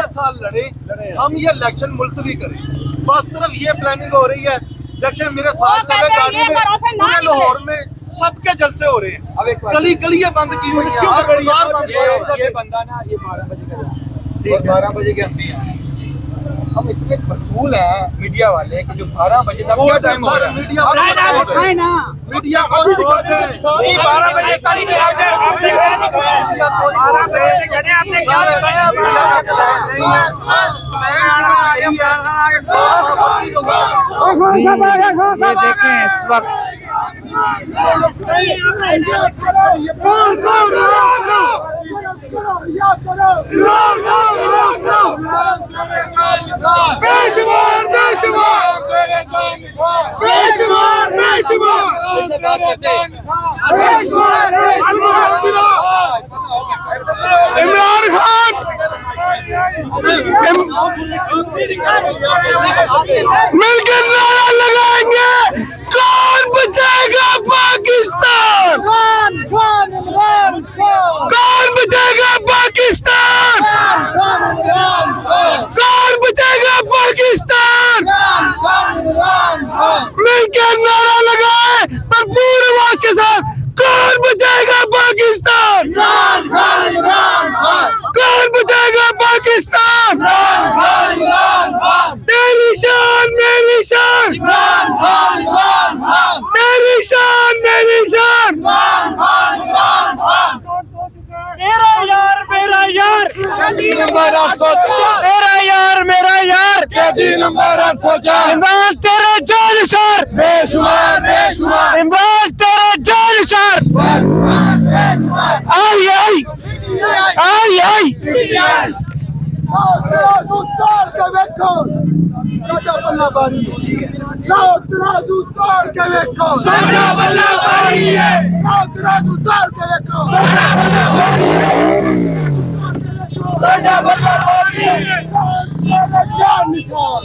साल लड़े हम ये इलेक्शन मुलतवी करें, बस सिर्फ ये प्लानिंग हो रही है। देखिए मेरे साथ चले गाड़ी में पूरे लाहौर में सबके जलसे हो रहे हैं, गली गलियां बंद की हुई हैं, हर बाजार बंद हुए हैं। ये बंदा ना ये 12 बजे का 12 बजे के अंदर है। हम इतने फसूल हैं मीडिया वाले कि जो 12 बजे तक क्या टाइम हो रहा है, मीडिया को छोड़ दें। 12 बजे तक आपने क्या दिखाया? 12 बजे से खड़े आपने क्या दिखाया? ये देखें इस वक्त इमरान खान मिलकर नारा लगाएंगे, कौन बचाएगा पाकिस्तान, कौन बचाएगा पाकिस्तान, कौन बचाएगा पाकिस्तान। मिलकर नारा लगाए भरपूर आवाज के साथ, कौन बचाएगा पाकिस्तान, कौन बचाएगा पाकिस्तान। तेरी शान मेरी शान, तेरी शान मेरी शान। मेरा यार मेरा यार कैदी नंबर 804, मेरा यार मेरा यार कैदी नंबर 804। इमरान तेरे जानिसार बेशुमार बेशुमार इमरान तेरे जानिसार। आई आई आई आई के वेखो साडा बल्ला बारी है, तराजू तोड़ के वेखो साडा बल्ला बारी है, तराजू तोड़ के वेखो साडा बल्ला बारी है। जान निसार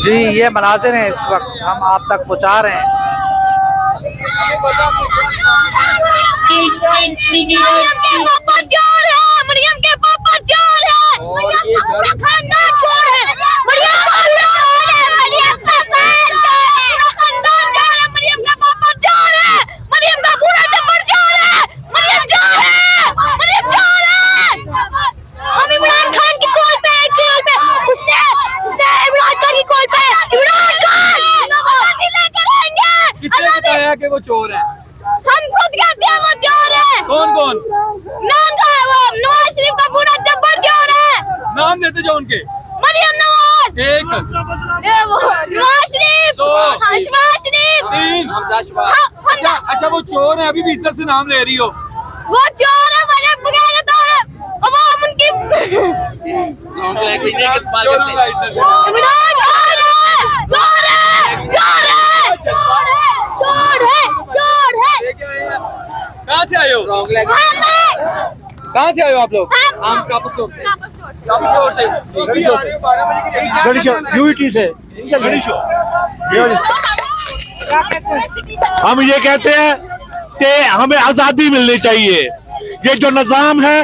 जी ये मनाजिर हैं इस वक्त हम आप तक पहुंचा रहे हैं। पापा चोर है, मरियम के पापा चोर है, मरियम का पूरा खानदान चोर है, मरियम का चोर है, मरियम का बहन है, पूरा खानदान चोर है, मरियम का पापा चोर है, मरियम का पूरा टब्बर चोर है, मरियम चोर है, मरियम चोर है। हम इमरान खान की कॉल पे उसने इमरान खान की कॉल पे इमरान खान आजादी लेकर आएंगे। किसने बताया कि वो चोर है? हम खुद कहते हैं वो चोर है। कौन कौन? नाम का है वो, नवाज शरीफ का पूरा टब्बर चोर है। नाम देते जो उनके। मरियम नवाज, एक, ये वो नवाज शरीफ, दो, शहबाज शरीफ, 3। हमजा। अच्छा वो चोर है, अभी भी इज्जत से नाम ले रही हो। वो चोर है, बड़े बगैरतौर है, अवाम उनकी इमरान खान है, चोर है, चोर है, चोर है, चोर है, चोर है। कहाँ से आए हो? कहाँ से आए हो आप लोग? आम कापुस स्टोर से। यूटी से हम ये कहते हैं कि हमें आजादी मिलनी चाहिए। ये जो निजाम है,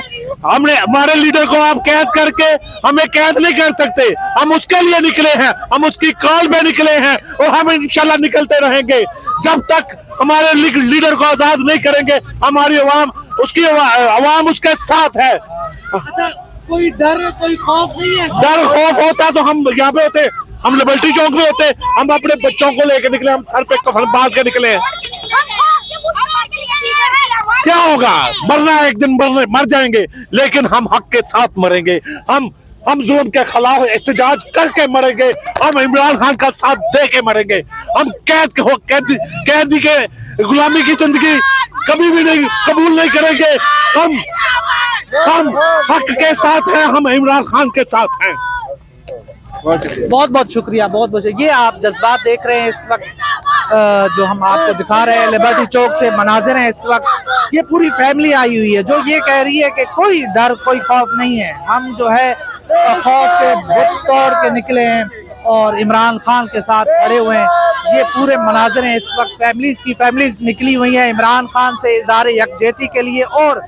हमने हमारे लीडर को आप कैद करके हमें कैद नहीं कर सकते। हम उसके लिए निकले हैं, हम उसकी कॉल में निकले हैं और हम इंशाल्लाह निकलते रहेंगे जब तक हमारे लीडर को आजाद नहीं करेंगे। हमारी अवाम उसकी अवाम उसके साथ है। अच्छा कोई डर कोई खौफ नहीं है? डर खौफ होता तो हम यहाँ पे होते, हम लिबर्टी चौक में होते, हम अपने बच्चों को लेकर निकले, हम सर पे कफन बांध के निकले हैं। क्या होगा? मरना एक दिन मर जाएंगे, लेकिन हम हक के साथ मरेंगे। हम जुल्म के खिलाफ एहतजाज करके मरेंगे। हम इमरान खान का साथ दे के मरेंगे। हम कैदी के गुलामी की जिंदगी कभी भी नहीं कबूल नहीं करेंगे। हम हक के साथ हैं, हम इमरान खान के साथ हैं। बहुत बहुत शुक्रिया, बहुत बहुत। ये आप जज्बात देख रहे हैं इस वक्त जो हम आपको दिखा रहे हैं लिबर्टी चौक से मनाजिर हैं इस वक्त। ये पूरी फैमिली आई हुई है जो ये कह रही है कि कोई डर कोई खौफ नहीं है, हम जो है खौफ के बुत तोड़ के निकले हैं और इमरान खान के साथ खड़े हुए हैं। ये पूरे मनाजिर हैं इस वक्त, फैमिलीज निकली हुई हैं इमरान खान से इज़हार यकजहती के लिए। और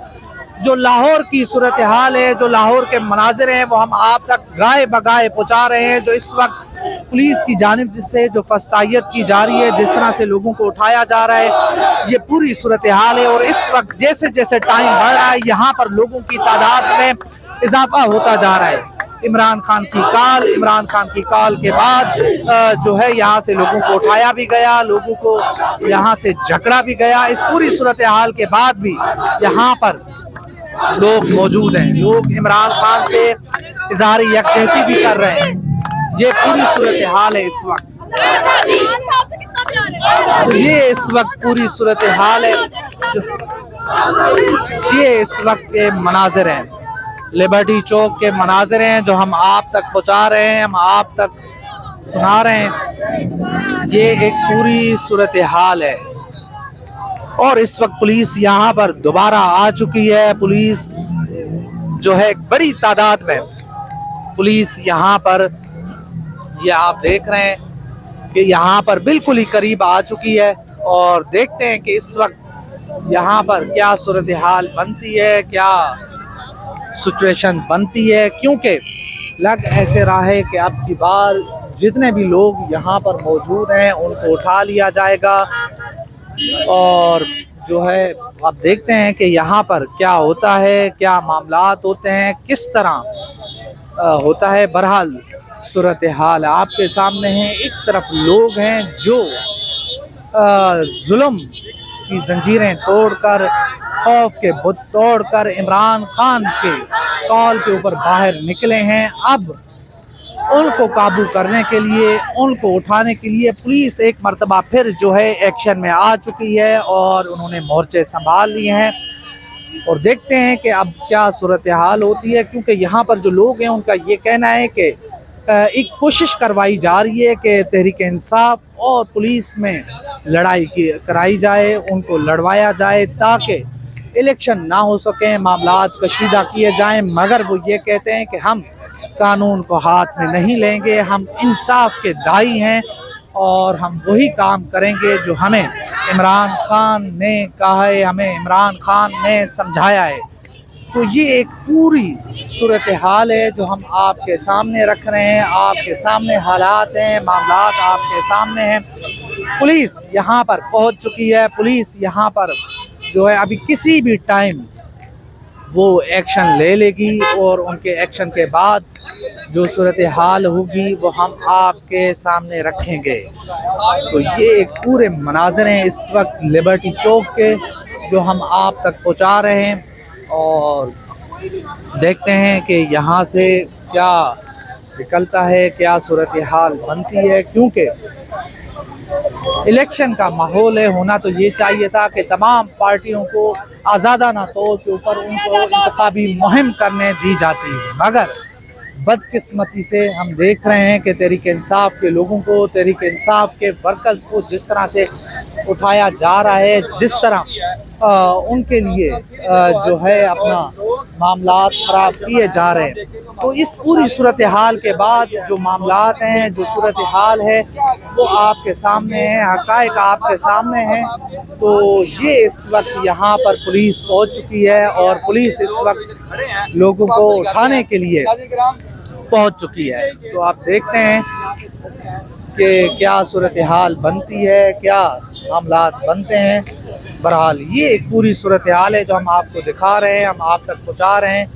जो लाहौर की सूरत हाल है, जो लाहौर के मनाजिर हैं, वो हम आप तक गाए बगाए पहुँचा रहे हैं। जो इस वक्त पुलिस की जानिब से जो फस्तायत की जा रही है, जिस तरह से लोगों को उठाया जा रहा है, ये पूरी सूरत हाल है। और इस वक्त जैसे जैसे टाइम बढ़ रहा है, यहाँ पर लोगों की तादाद में इजाफा होता जा रहा है। इमरान खान की कॉल के बाद जो है यहाँ से लोगों को उठाया भी गया, लोगों को यहाँ से झगड़ा भी गया। इस पूरी सूरत हाल के बाद भी यहाँ पर लोग मौजूद हैं, लोग इमरान खान से इज़हार यकजहती भी कर रहे हैं। ये पूरी सूरत हाल है इस वक्त, तो ये इस वक्त पूरी सूरत हाल है। ये इस वक्त के मनाजिर हैं, लिबर्टी चौक के मनाजिर हैं जो हम आप तक पहुंचा रहे हैं, हम आप तक सुना रहे हैं। ये एक पूरी सूरत हाल है। और इस वक्त पुलिस यहाँ पर दोबारा आ चुकी है। पुलिस जो है एक बड़ी तादाद में पुलिस यहाँ पर, ये आप देख रहे हैं कि यहाँ पर बिल्कुल ही करीब आ चुकी है। और देखते हैं कि इस वक्त यहाँ पर क्या सूरत हाल बनती है, क्या सिचुएशन बनती है। क्योंकि लग ऐसे रहा है कि अब की बार जितने भी लोग यहाँ पर मौजूद हैं उनको उठा लिया जाएगा। और जो है आप देखते हैं कि यहाँ पर क्या होता है, क्या मामलात होते हैं, किस तरह होता है। बहरहाल सूरत हाल आपके सामने है। एक तरफ लोग हैं जो जुल्म की जंजीरें तोड़कर, खौफ के बुत तोड़कर इमरान खान के कॉल के ऊपर बाहर निकले हैं। अब उनको काबू करने के लिए, उनको उठाने के लिए पुलिस एक मर्तबा फिर जो है एक्शन में आ चुकी है और उन्होंने मोर्चे संभाल लिए हैं। और देखते हैं कि अब क्या सूरत हाल होती है। क्योंकि यहाँ पर जो लोग हैं उनका ये कहना है कि एक कोशिश करवाई जा रही है कि तहरीक इंसाफ और पुलिस में लड़ाई कराई जाए, उनको लड़वाया जाए ताकि इलेक्शन ना हो सके, मामलात कशीदा किए जाएं। मगर वो ये कहते हैं कि हम कानून को हाथ में नहीं लेंगे, हम इंसाफ के दाई हैं और हम वही काम करेंगे जो हमें इमरान खान ने कहा है, हमें इमरान खान ने समझाया है। तो ये एक पूरी सूरत हाल है जो हम आपके सामने रख रहे हैं। आपके सामने हालात हैं, मामलात आपके सामने हैं। पुलिस यहाँ पर पहुँच चुकी है। पुलिस यहाँ पर जो है अभी किसी भी टाइम वो एक्शन ले लेगी और उनके एक्शन के बाद जो सूरत हाल होगी वो हम आपके सामने रखेंगे। तो ये एक पूरे मनाज़िर हैं इस वक्त लिबर्टी चौक के जो हम आप तक पहुँचा रहे हैं। और देखते हैं कि यहाँ से क्या निकलता है, क्या सूरत हाल बनती है। क्योंकि इलेक्शन का माहौल है, होना तो ये चाहिए था कि तमाम पार्टियों को आज़ादाना तौर के ऊपर उनको इंतखाबी मुहिम करने दी जाती है। मगर बदकिस्मती से हम देख रहे हैं कि तहरीक इंसाफ के लोगों को, तहरीक इंसाफ के वर्कर्स को जिस तरह से उठाया जा रहा है, जिस तरह उनके लिए जो है अपना मामलात ख़राब किए जा रहे हैं। तो इस पूरी सूरत हाल के बाद जो मामलात हैं, जो सूरत हाल है वो आपके सामने है, हक़ाइक़ आपके सामने हैं। तो ये इस वक्त यहाँ पर पुलिस पहुँच चुकी है और पुलिस इस वक्त लोगों को उठाने के लिए पहुँच चुकी है। तो आप देखते हैं कि क्या सूरत हाल बनती है, क्या मामलात बनते हैं। बहरहाल ये एक पूरी सूरत हाल है जो हम आपको दिखा रहे हैं, हम आप तक पहुँचा रहे हैं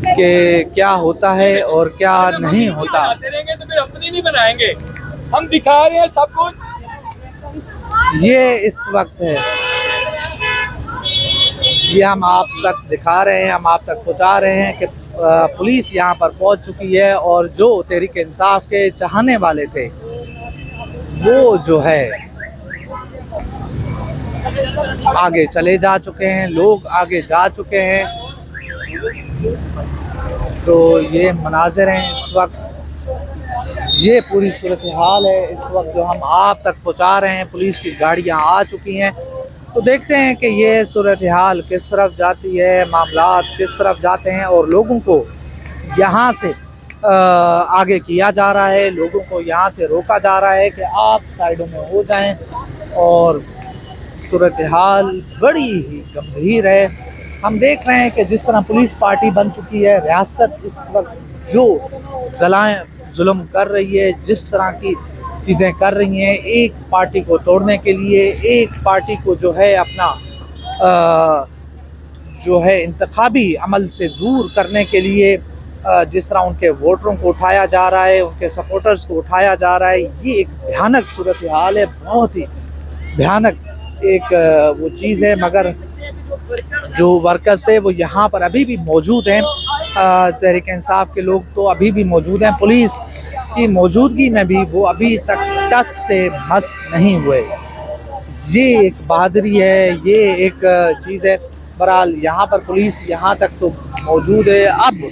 कि क्या होता है और क्या नहीं होता। तो फिर अपनी नहीं बनाएंगे, हम दिखा रहे हैं सब कुछ। ये इस वक्त है, ये हम आप तक दिखा रहे हैं, हम आप तक पहुँचा रहे हैं कि पुलिस यहाँ पर पहुँच चुकी है और जो तहरीक इंसाफ के चाहने वाले थे वो जो है आगे चले जा चुके हैं, लोग आगे जा चुके हैं। तो ये मनाज़िर हैं इस वक्त ये पूरी सूरत हाल है इस वक्त जो हम आप तक पहुंचा रहे हैं। पुलिस की गाड़ियां आ चुकी हैं, तो देखते हैं कि ये सूरत हाल किस तरफ जाती है, मामलात किस तरफ जाते हैं और लोगों को यहाँ से आगे किया जा रहा है, लोगों को यहाँ से रोका जा रहा है कि आप साइडों में हो जाएं। और सूरत हाल बड़ी ही गंभीर है। हम देख रहे हैं कि जिस तरह पुलिस पार्टी बन चुकी है, रियासत इस वक्त जो जुल्म कर रही है, जिस तरह की चीज़ें कर रही हैं, एक पार्टी को तोड़ने के लिए, एक पार्टी को जो है अपना जो है इंतखाबी अमल से दूर करने के लिए जिस तरह उनके वोटरों को उठाया जा रहा है, उनके सपोर्टर्स को उठाया जा रहा है, ये एक भयानक सूरत हाल है, बहुत ही भयानक एक वो चीज़ है। मगर जो वर्कर्स है वो यहाँ पर अभी भी मौजूद हैं, तहरीक इंसाफ के लोग तो अभी भी मौजूद हैं। पुलिस की मौजूदगी में भी वो अभी तक टस से मस नहीं हुए। ये एक बहादुरी है, ये एक चीज़ है। बहरहाल यहाँ पर पुलिस यहाँ तक तो मौजूद है। अब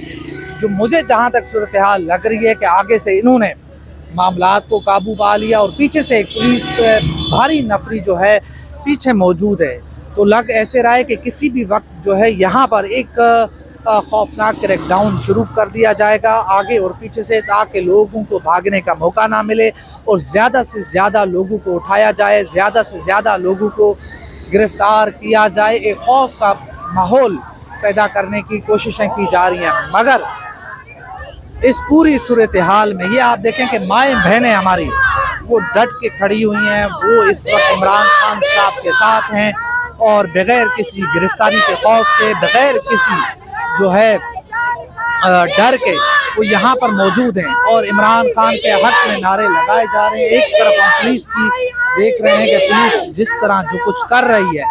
जो मुझे जहाँ तक सूरत हाल लग रही है कि आगे से इन्होंने मामलात को काबू पा लिया और पीछे से एक पुलिस भारी नफरी जो है पीछे मौजूद है, तो लग ऐसे रहा है कि किसी भी वक्त जो है यहाँ पर एक खौफनाक क्रैकडाउन शुरू कर दिया जाएगा आगे और पीछे से, ताकि लोगों को भागने का मौका ना मिले और ज़्यादा से ज़्यादा लोगों को उठाया जाए, ज़्यादा से ज़्यादा लोगों को गिरफ़्तार किया जाए। एक खौफ का माहौल पैदा करने की कोशिशें की जा रही हैं। मगर इस पूरी सूरत हाल में ये आप देखें कि माएँ बहनें हमारी वो डट के खड़ी हुई हैं, वो इस वक्त इमरान खान साहब के साथ हैं और बग़ैर किसी गिरफ्तारी के खौफ के, बग़ैर किसी जो है डर के वो यहाँ पर मौजूद हैं और इमरान खान के हक में नारे लगाए जा रहे हैं। एक तरफ हम पुलिस की देख रहे हैं कि पुलिस जिस तरह जो कुछ कर रही है,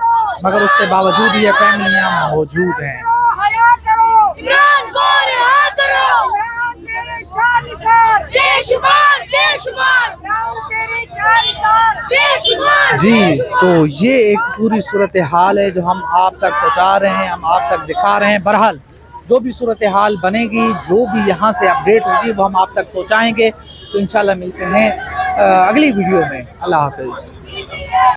मगर उसके बावजूद ये फैमिलियाँ मौजूद हैं। इमरान को रिहा करो, बेशुमार बेशुमार बेशुमार। जी, तो ये एक पूरी सूरत हाल है जो हम आप तक पहुँचा रहे हैं, हम आप तक दिखा रहे हैं। बहरहाल जो भी सूरत हाल बनेगी, जो भी यहाँ से अपडेट होगी, वो हम आप तक पहुँचाएँगे। तो इंशाल्लाह मिलते हैं अगली वीडियो में। अल्लाह हाफ़िज़।